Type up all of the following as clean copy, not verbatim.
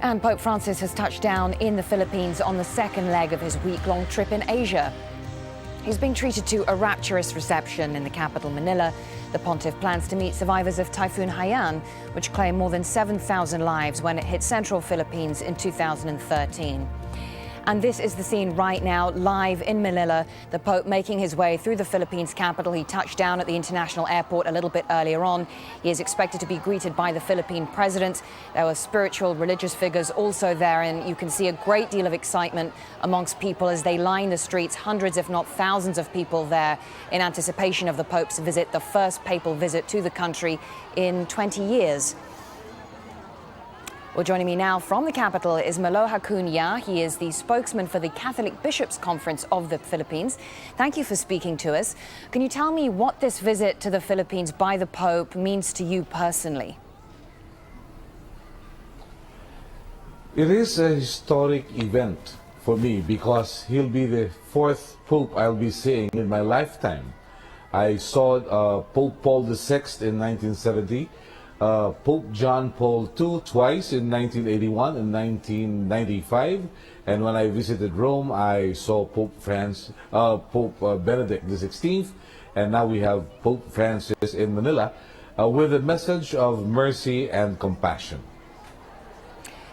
And Pope Francis has touched down in the Philippines on the second leg of his week-long trip in Asia. He's being treated to a rapturous reception in the capital, Manila. The pontiff plans to meet survivors of Typhoon Haiyan, which claimed more than 7,000 lives when it hit central Philippines in 2013. And this is the scene right now, live in Manila. The Pope making his way through the Philippines capital. He touched down at the international airport a little bit earlier on. He is expected to be greeted by the Philippine president. There were spiritual, religious figures also there, and you can see a great deal of excitement amongst people as they line the streets. Hundreds, if not thousands of people there in anticipation of the Pope's visit, the first papal visit to the country in 20 years. Well, joining me now from the capital is Melo Acuna. He is the spokesman for the Catholic Bishops' Conference of the Philippines. Thank you for speaking to us. Can you tell me what this visit to the Philippines by the Pope means to you personally? It is a historic event for me because he'll be the fourth Pope I'll be seeing in my lifetime. I saw Pope Paul VI in 1970. Pope John Paul II twice in 1981 and 1995, and when I visited Rome, I saw Pope Benedict XVI, and now we have Pope Francis in Manila with a message of mercy and compassion.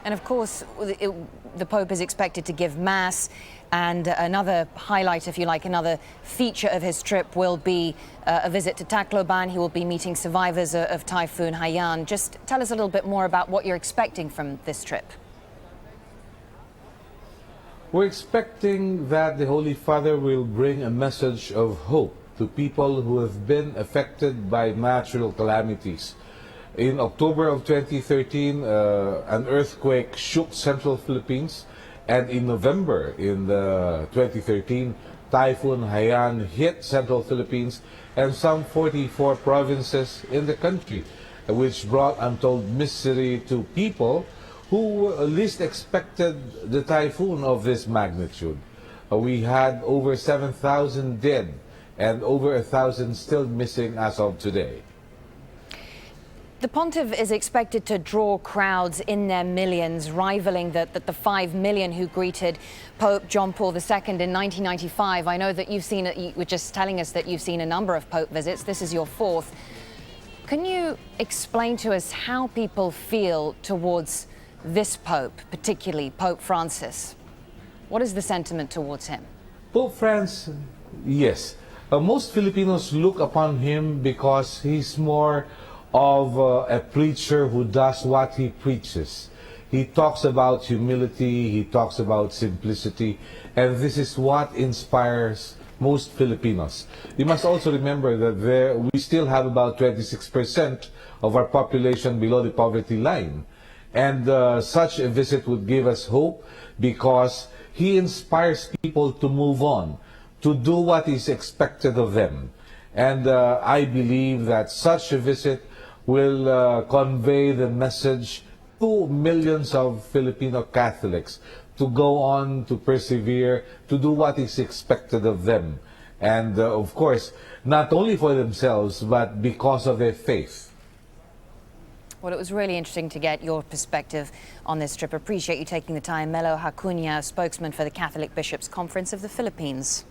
And of course, the Pope is expected to give Mass, and another highlight, if you like, another feature of his trip will be a visit to Tacloban. He will be meeting survivors of Typhoon Haiyan. Just tell us a little bit more about what you're expecting from this trip. We're expecting that the Holy Father will bring a message of hope to people who have been affected by natural calamities. In October of 2013, an earthquake shook central Philippines, and in November in 2013, Typhoon Haiyan hit central Philippines and some 44 provinces in the country, which brought untold misery to people who least expected the typhoon of this magnitude. We had over 7,000 dead and over 1,000 still missing as of today. The Pontiff is expected to draw crowds in their millions, rivaling the 5 million who greeted Pope John Paul II in 1995. I know that you were just telling us that you've seen a number of Pope visits. This is your fourth. Can you explain to us how people feel towards this Pope, particularly Pope Francis? What is the sentiment towards him? Pope Francis, yes. Most Filipinos look upon him because he's more of a preacher who does what he preaches. He talks about humility, he talks about simplicity, and this is what inspires most Filipinos. You must also remember that we still have about 26% of our population below the poverty line. And such a visit would give us hope because he inspires people to move on, to do what is expected of them. And I believe that such a visit will convey the message to millions of Filipino Catholics to go on, to persevere, to do what is expected of them. And of course, not only for themselves, but because of their faith. Well, it was really interesting to get your perspective on this trip. Appreciate you taking the time. Melo Acuna, spokesman for the Catholic Bishops' Conference of the Philippines.